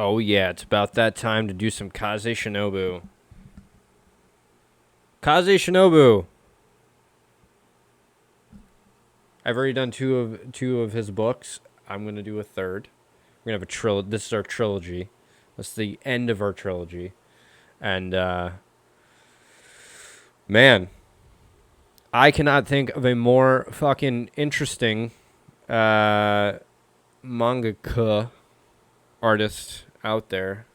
Oh yeah, it's about that time to do some Kaze Shinobu. Kaze Shinobu. I've already done two of his books. I'm gonna do a third. We're gonna have a trilogy. This is our trilogy. That's the end of our trilogy. And man, I cannot think of a more fucking interesting mangaka artist out there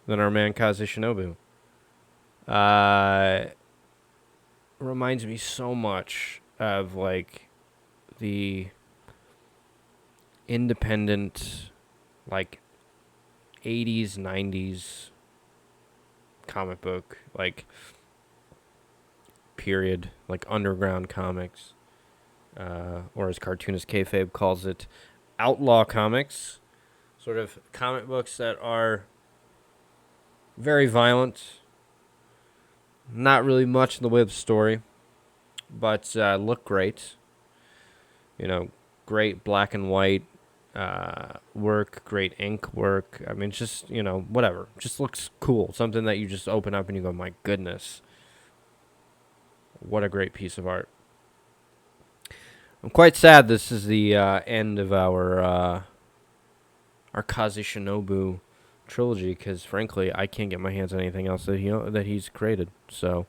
than our man Kaze Shinobu. Uh, reminds me so much of like the independent, like 80s, 90s comic book, like period, like underground comics, or as cartoonist Kayfabe calls it, outlaw comics. Sort of comic books that are very violent, not really much in the way of story, but look great. You know, great black and white work, great ink work. I mean, just, whatever. Just looks cool. Something that you just open up and you go, my goodness, what a great piece of art. I'm quite sad this is the end of our Kaze Shinobu trilogy because, frankly, I can't get my hands on anything else that he's created. So,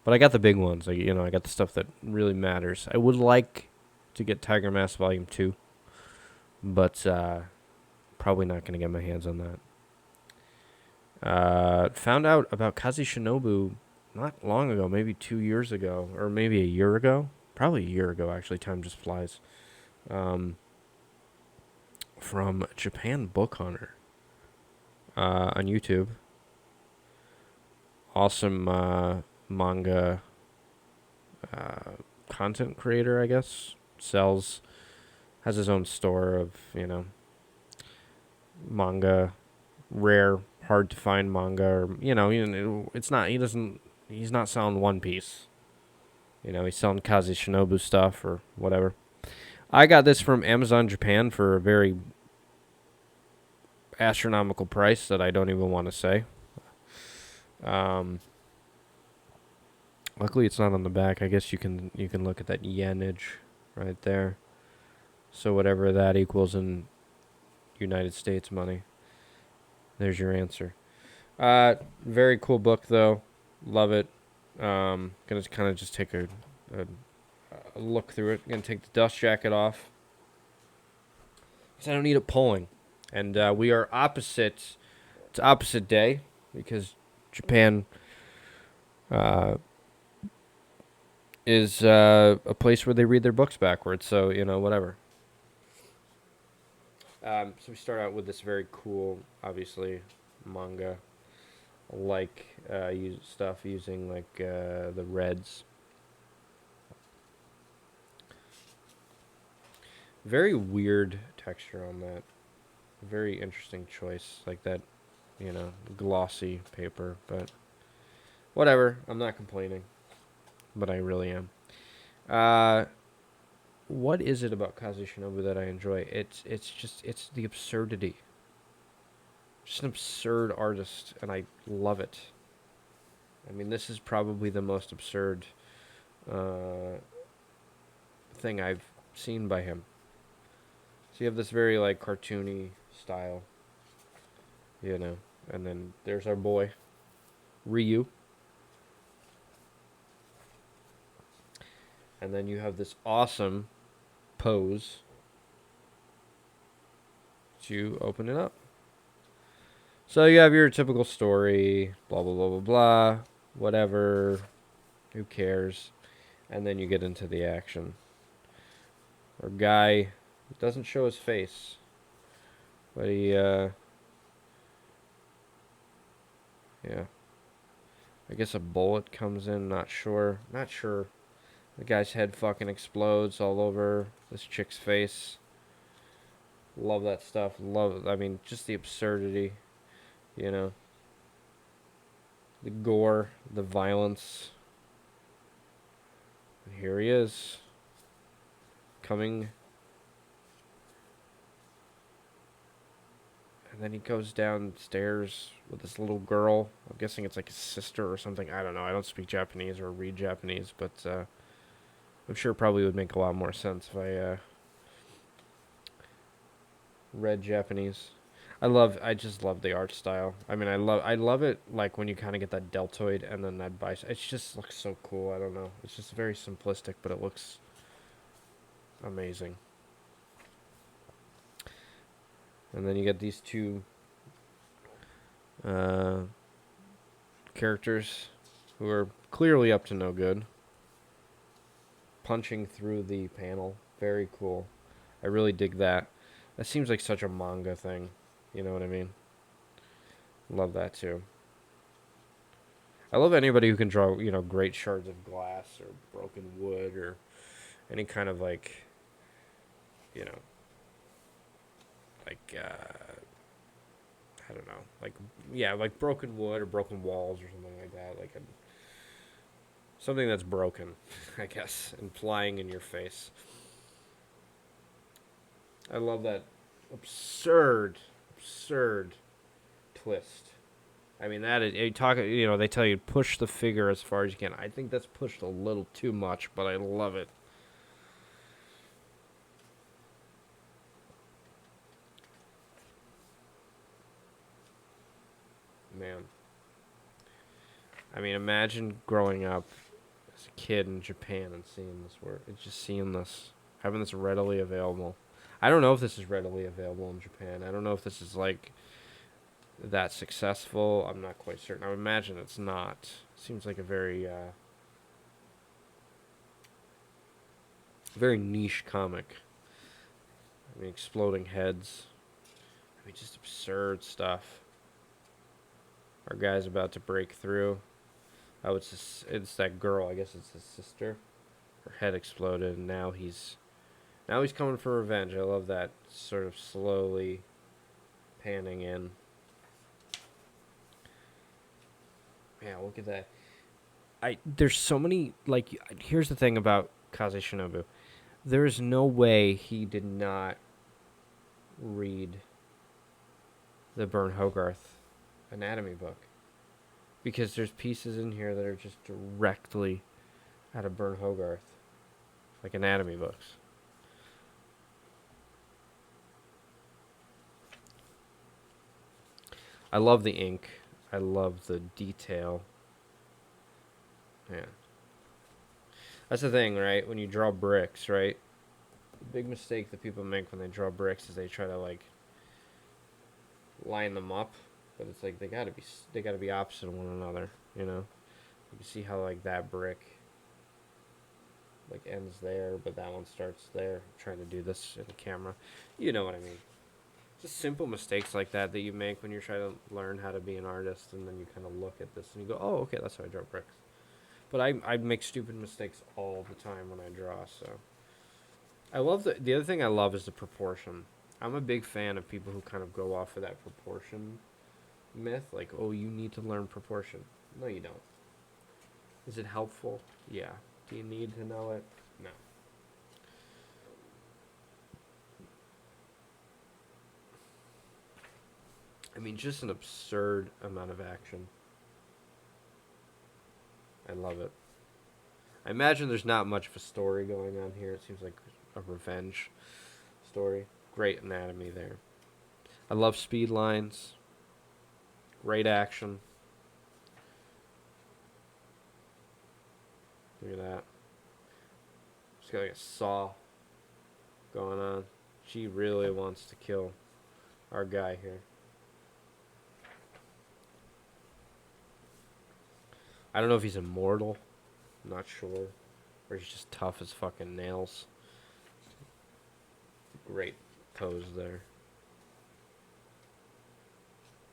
but I got the big ones. I got the stuff that really matters. I would like to get Tiger Mask Volume 2, but probably not going to get my hands on that. Found out about Kaze Shinobu not long ago, maybe 2 years ago, or maybe a year ago. Probably a year ago, actually. Time just flies. From Japan Book Hunter on YouTube. Awesome manga content creator, I guess. Has his own store of, manga, rare, hard to find manga, or it's not. He's not selling One Piece. He's selling Kaze Shinobu stuff or whatever. I got this from Amazon Japan for a very astronomical price that I don't even want to say. Luckily, it's not on the back. I guess you can look at that yenage right there. So whatever that equals in United States money, there's your answer. Very cool book though, love it. Gonna kind of just take a look through it. Gonna take the dust jacket off because I don't need it pulling. And we are opposite. It's opposite day because Japan is a place where they read their books backwards. So whatever. So we start out with this very cool, obviously, manga like use stuff using like the reds. Very weird texture on that. Very interesting choice, like that, glossy paper. But whatever, I'm not complaining, but I really am. What is it about Kaze Shinobu that I enjoy? It's the absurdity. Just an absurd artist, and I love it. I mean, this is probably the most absurd thing I've seen by him. So you have this very like cartoony style, and then there's our boy Ryu, and then you have this awesome pose to open it up. So you have your typical story, blah blah blah blah blah, whatever, who cares, and then you get into the action. Our guy doesn't show his face, but he yeah. I guess a bullet comes in, not sure. Not sure. The guy's head fucking explodes all over this chick's face. Love that stuff. I mean, just the absurdity, you know. The gore, the violence. And here he is. Coming. And then he goes downstairs with this little girl. I'm guessing it's like his sister or something. I don't know. I don't speak Japanese or read Japanese, but I'm sure it probably would make a lot more sense if I read Japanese. I just love the art style. I mean, I love it like when you kind of get that deltoid and then that bicep. It just looks so cool. I don't know. It's just very simplistic, but it looks amazing. And then you get these two uh, characters who are clearly up to no good, punching through the panel. Very cool. I really dig that. That seems like such a manga thing. You know what I mean? Love that too. I love anybody who can draw, great shards of glass or broken wood or any kind of like, you know, like I don't know, like yeah, like broken wood or broken walls or something like that, like something that's broken, I guess, and flying in your face. I love that absurd twist. I mean, that is, they tell you push the figure as far as you can. I think that's pushed a little too much, but I love it. Man. I mean, imagine growing up as a kid in Japan and seeing this work. It's just seeing this, having this readily available. I don't know if this is readily available in Japan. I don't know if this is like that successful. I'm not quite certain. I would imagine it's not. Seems like a very niche comic. I mean, exploding heads. I mean, just absurd stuff. Our guy's about to break through. Oh, it's that girl. I guess it's his sister. Her head exploded, and now he's coming for revenge. I love that sort of slowly panning in. Yeah, look at that. There's so many, like, here's the thing about Kaze Shinobu. There is no way he did not read the Bern Hogarth anatomy book, because there's pieces in here that are just directly out of Bern Hogarth, like anatomy books. I love the ink. I love the detail. Yeah. That's the thing, right? When you draw bricks, right? The big mistake that people make when they draw bricks is they try to like line them up, but it's like they gotta be opposite of one another, you know? You can see how like that brick like ends there, but that one starts there. I'm trying to do this in the camera. You know what I mean? Just simple mistakes like that that you make when you're trying to learn how to be an artist, and then you kind of look at this and you go, oh, okay, that's how I draw bricks. But I make stupid mistakes all the time when I draw, so. I love the other thing I love is the proportion. I'm a big fan of people who kind of go off of that proportion myth, like, oh, you need to learn proportion. No, you don't. Is it helpful? Yeah. Do you need to know it? No. I mean, just an absurd amount of action. I love it. I imagine there's not much of a story going on here. It seems like a revenge story. Great anatomy there. I love speed lines. Great action. Look at that. She's got like a saw going on. She really wants to kill our guy here. I don't know if he's immortal. I'm not sure. Or he's just tough as fucking nails. Great pose there.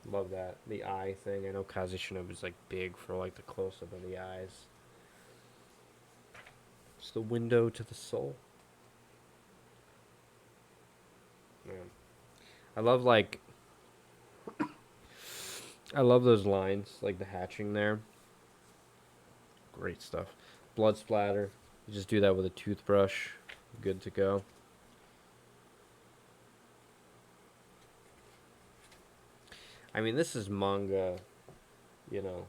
Love that. The eye thing. I know Kaze Shinobu's like big for like the close-up of the eyes. It's the window to the soul. Man. I love like I love those lines, like the hatching there. Great stuff. Blood splatter. You just do that with a toothbrush. Good to go. I mean, this is manga, you know.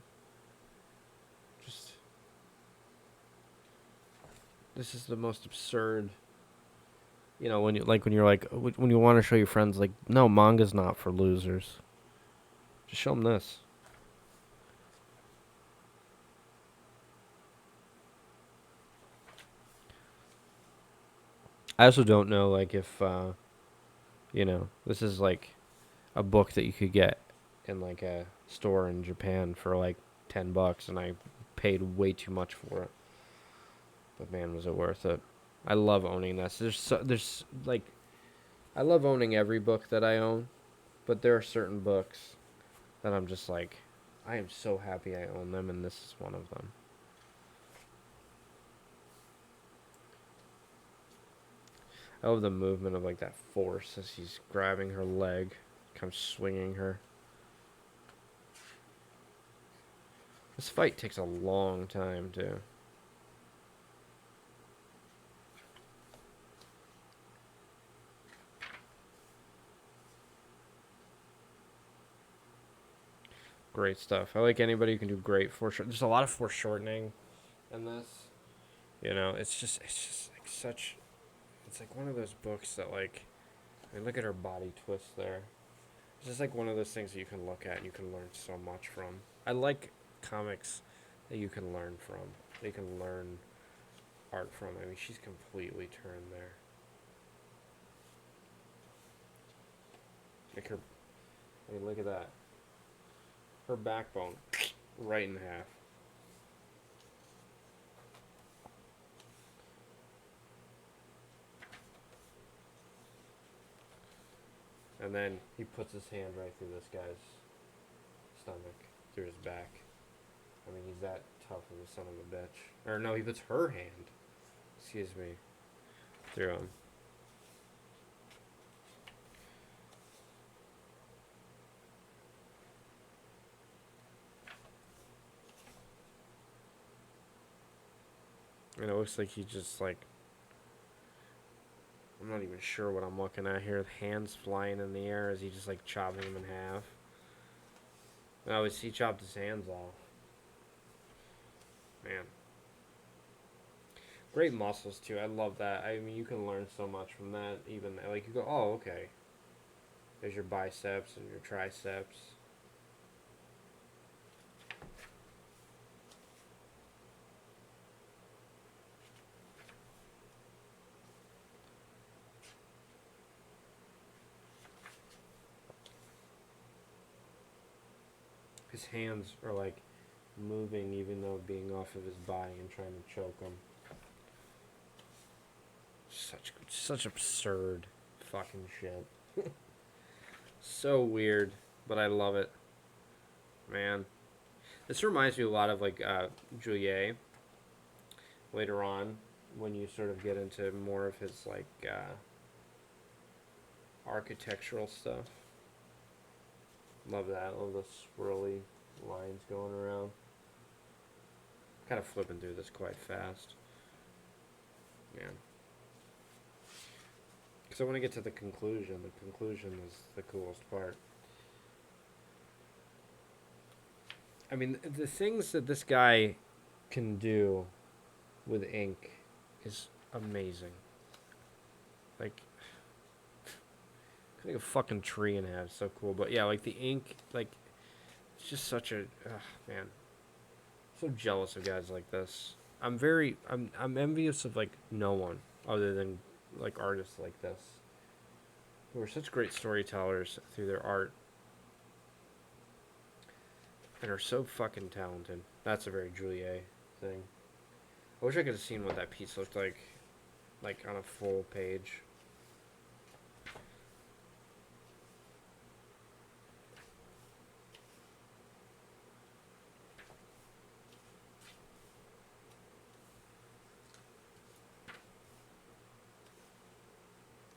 Just this is the most absurd. You know, when you're like when you want to show your friends like, no, manga's not for losers. Just show them this. I also don't know like if this is like a book that you could get in like a store in Japan for like $10, and I paid way too much for it. But man, was it worth it? I love owning this. There's like I love owning every book that I own, but there are certain books that I'm just like, I am so happy I own them, and this is one of them. I love the movement of like that force as he's grabbing her leg, kind of swinging her. This fight takes a long time too. Great stuff. I like anybody who can do great foreshortening. There's a lot of foreshortening in this. It's just like such. It's like one of those books that like, I mean, look at her body twist there. It's just like one of those things that you can look at and you can learn so much from. I like comics that you can learn from. They can learn art from. I mean, she's completely turned there. Like her. I mean, look at that. Her backbone, right in half. And then he puts his hand right through this guy's stomach, through his back. I mean, he's that tough of a son of a bitch. Or no, he puts her hand, excuse me, through him. And it looks like he just like, I'm not even sure what I'm looking at here. Hands flying in the air as he just like chopping him in half. No, he chopped his hands off. Man. Great muscles too. I love that. I mean, you can learn so much from that. Even like you go, oh, okay. There's your biceps and your triceps. His hands are like moving even though being off of his body and trying to choke him. Such absurd fucking shit. So weird, but I love it. Man. This reminds me a lot of like Juliet later on when you sort of get into more of his like architectural stuff. Love that. Love the swirly lines going around. Kind of flipping through this quite fast. Man. Because I want to get to the conclusion. The conclusion is the coolest part. I mean, the things that this guy can do with ink is amazing. Like, cutting a fucking tree in half is so cool. But yeah, like the ink, like, it's just such a, man. So jealous of guys like this. I'm envious of like no one other than like artists like this who are such great storytellers through their art and are so fucking talented. That's a very Juliet thing. I wish I could have seen what that piece looked like on a full page.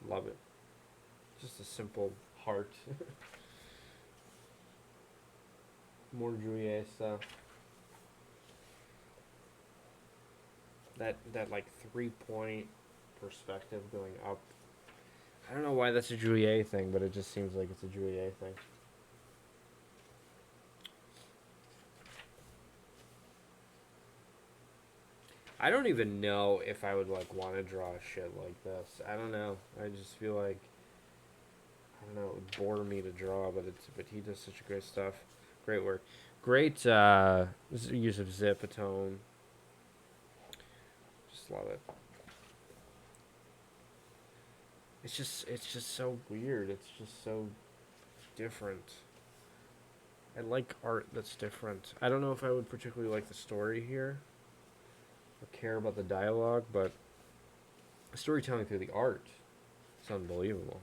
Love it. Just a simple heart. More Juliet stuff. That like 3-point perspective going up. I don't know why that's a Juliet thing, but it just seems like it's a Juliet thing. I don't even know if I would like want to draw shit like this. I don't know. I just feel like I don't know. It would bore me to draw, but he does such great stuff. Great work. Great use of zipatone. Just love it. It's just so weird. It's just so different. I like art that's different. I don't know if I would particularly like the story here or care about the dialogue, but the storytelling through the art is unbelievable.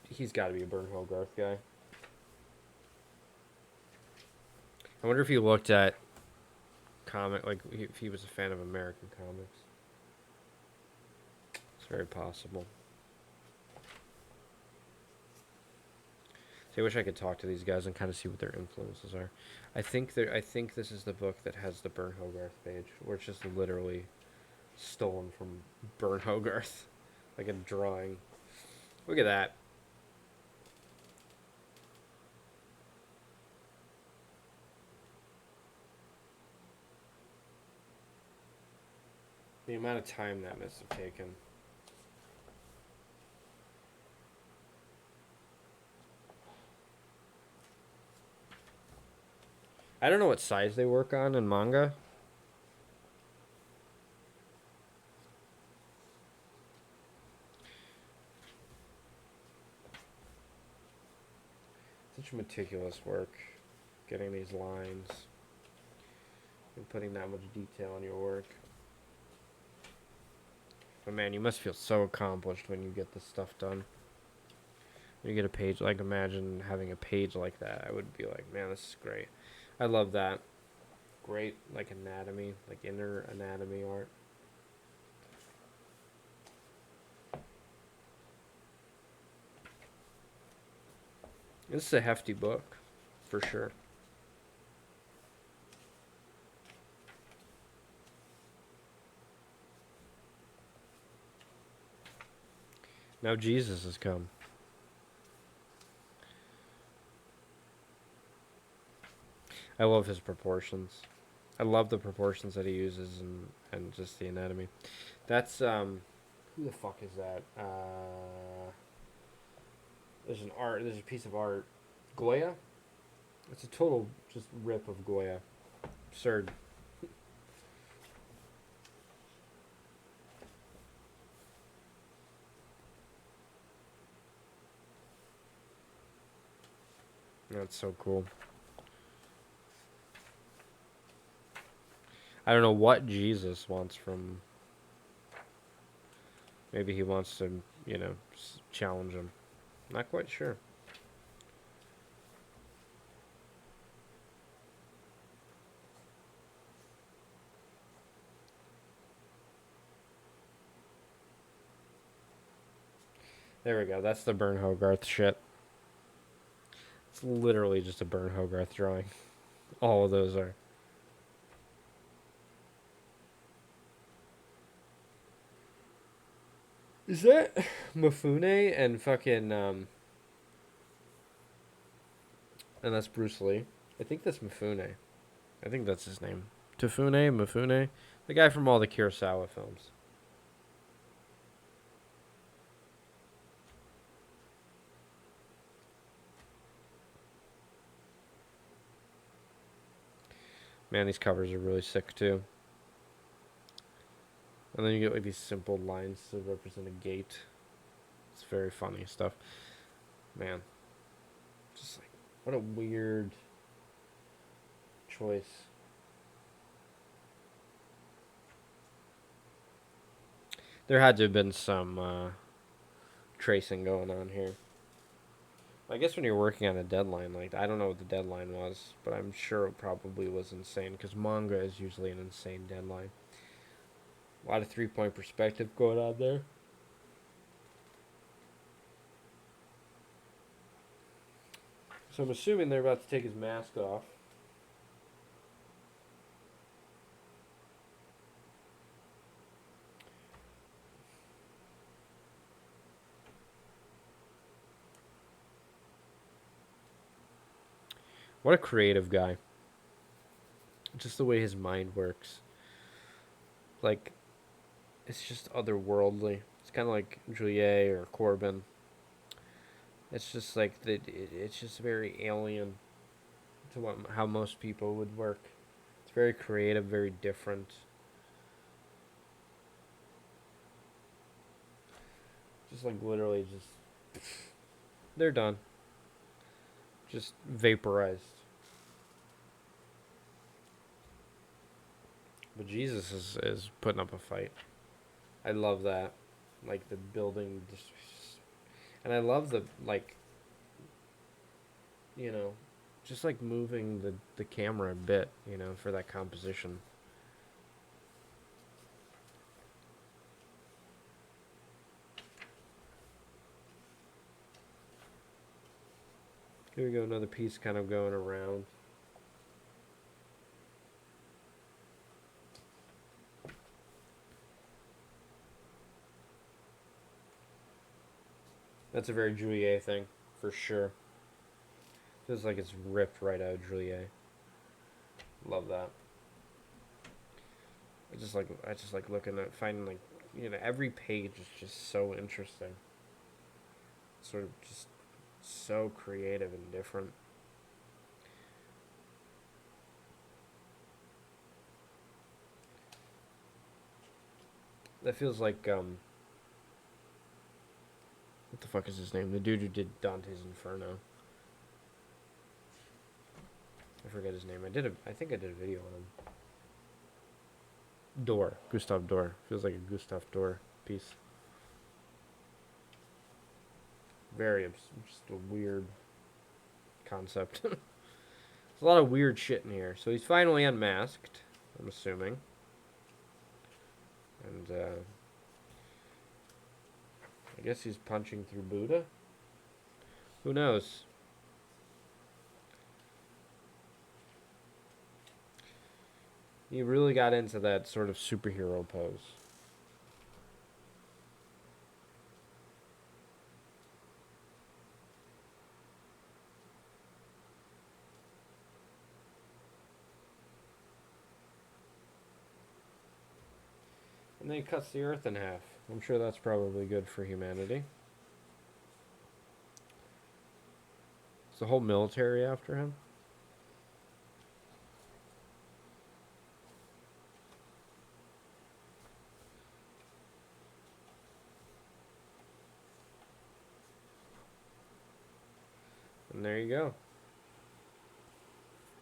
He's got to be a Burn Hogarth guy. I wonder if he looked at like if he was a fan of American comics. It's very possible. So I wish I could talk to these guys and kind of see what their influences are. I think this is the book that has the Burn Hogarth page, where it's just literally stolen from Burn Hogarth, like a drawing. Look at that. The amount of time that must have taken. I don't know what size they work on in manga. Such meticulous work, getting these lines and putting that much detail in your work. But man, you must feel so accomplished when you get this stuff done. When you get a page, like imagine having a page like that. I would be like, man, this is great. I love that. Great, like anatomy, like inner anatomy art. This is a hefty book, for sure. Now Jesus has come. I love his proportions. I love the proportions that he uses and just the anatomy. That's who the fuck is that? There's a piece of art. Goya? It's a total just rip of Goya. Absurd. That's so cool. I don't know what Jesus wants from. Maybe he wants to, challenge him. Not quite sure. There we go. That's the Burn Hogarth shit. It's literally just a Burn Hogarth drawing. All of those are. Is that Mifune and fucking and that's Bruce Lee? I think that's Mifune. I think that's his name. Mifune, the guy from all the Kurosawa films. Man, these covers are really sick too. And then you get like these simple lines to represent a gate. It's very funny stuff. Man. Just like, what a weird choice. There had to have been some tracing going on here. I guess when you're working on a deadline, like, I don't know what the deadline was, but I'm sure it probably was insane, because manga is usually an insane deadline. A lot of 3-point perspective going on there. So I'm assuming they're about to take his mask off. What a creative guy. Just the way his mind works. Like, it's just otherworldly. It's kind of like Juliet or Corbin. It's just like it's just very alien to how most people would work. It's very creative, very different. Just like literally, just they're done. Just vaporized. But Jesus is putting up a fight. I love that. Like the building, and I love the like, you know, just like moving the camera a bit, for that composition. Here we go, another piece kind of going around. That's a very Juliet thing, for sure. Feels like it's ripped right out of Juliet. Love that. I just like looking at finding like every page is just so interesting. Sort of just so creative and different. That feels like what the fuck is his name? The dude who did Dante's Inferno. I forget his name. I think I did a video on him. Dor. Gustav Dor. Feels like a Gustav Dor piece. Very just a weird concept. There's a lot of weird shit in here. So he's finally unmasked, I'm assuming. And I guess he's punching through Buddha. Who knows? He really got into that sort of superhero pose. And then he cuts the earth in half. I'm sure that's probably good for humanity. Is the whole military after him? And there you go.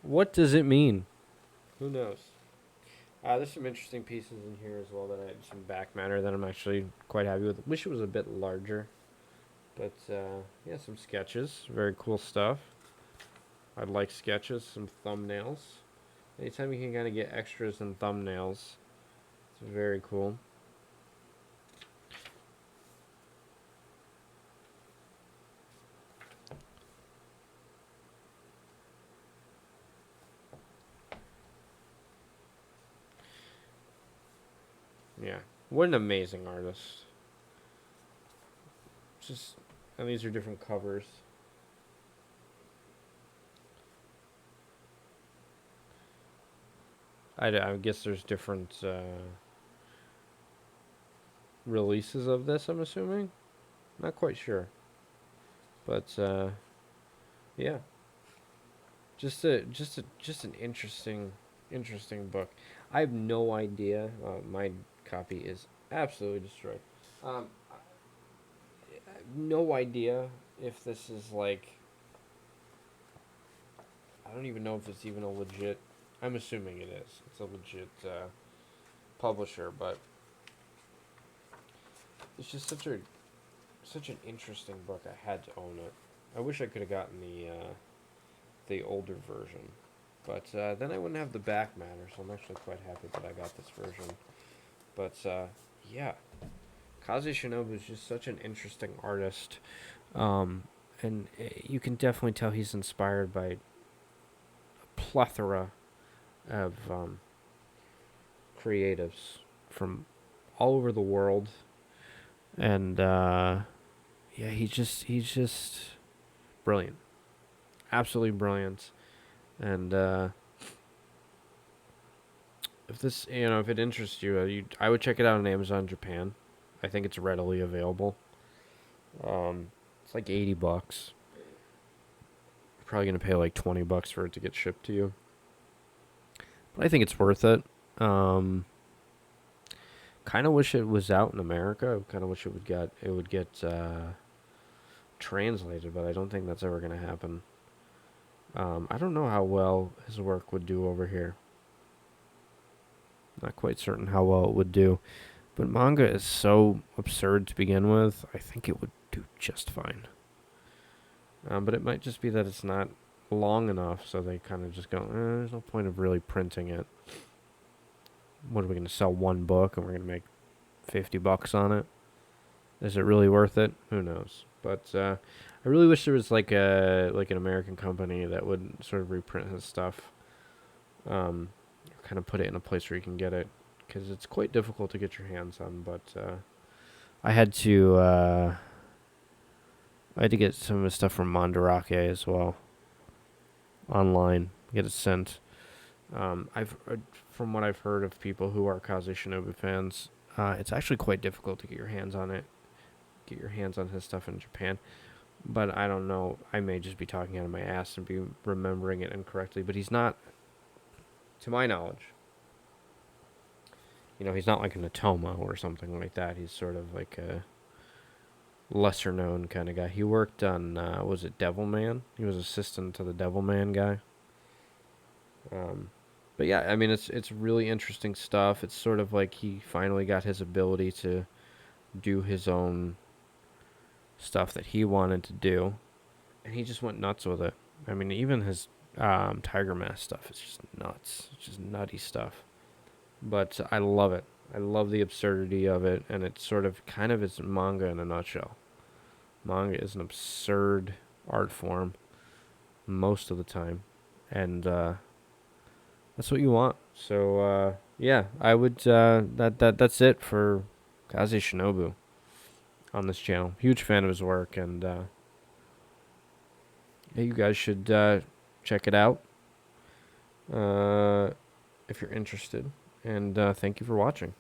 What does it mean? Who knows? There's some interesting pieces in here as well that I had some back matter that I'm actually quite happy with. Wish it was a bit larger. But yeah, some sketches. Very cool stuff. I'd like sketches, some thumbnails. Anytime you can kind of get extras and thumbnails, it's very cool. Yeah. What an amazing artist. Just, and these are different covers. I guess there's different releases of this, I'm assuming. Not quite sure. But yeah. Just an interesting book. I have no idea. My copy is absolutely destroyed. I have no idea if this is like. I don't even know if it's even a legit. I'm assuming it is. It's a legit publisher, but it's just such an interesting book. I had to own it. I wish I could have gotten the older version, but then I wouldn't have the back matter. So I'm actually quite happy that I got this version. But yeah, Kaze Shinobu is just such an interesting artist, and you can definitely tell he's inspired by a plethora of creatives from all over the world, and yeah, he's just brilliant, absolutely brilliant, and if this, if it interests you, I would check it out on Amazon Japan. I think it's readily available. It's like $80. You're probably gonna pay like $20 for it to get shipped to you, but I think it's worth it. Um, kind of wish it was out in America. Kind of wish it would get translated, but I don't think that's ever gonna happen. I don't know how well his work would do over here. Not quite certain how well it would do. But manga is so absurd to begin with, I think it would do just fine. But it might just be that it's not long enough, so they kind of just go, there's no point of really printing it. What are we going to sell one book and we're going to make $50 on it? Is it really worth it? Who knows? But I really wish there was like an American company that would sort of reprint his stuff, kind of put it in a place where you can get it, because it's quite difficult to get your hands on. But I had to get some of the stuff from Mandarake as well online, get it sent. I've From what I've heard of people who are Kaze Shinobu fans, it's actually quite difficult to get your hands on it, get your hands on his stuff in Japan. But I don't know. I may just be talking out of my ass and be remembering it incorrectly. But he's not, to my knowledge, he's not like an Atoma or something like that. He's sort of like a lesser known kind of guy. He worked on, was it Devilman? He was assistant to the Devilman guy. But yeah, I mean, it's really interesting stuff. It's sort of like he finally got his ability to do his own stuff that he wanted to do, and he just went nuts with it. I mean, even his Tiger Mask stuff is just nuts. It's just nutty stuff. But I love it. I love the absurdity of it, and it's sort of kind of is manga in a nutshell. Manga is an absurd art form most of the time, and that's what you want. So yeah, I would that's it for Kaze Shinobu on this channel. Huge fan of his work, and yeah, you guys should check it out if you're interested. And thank you for watching.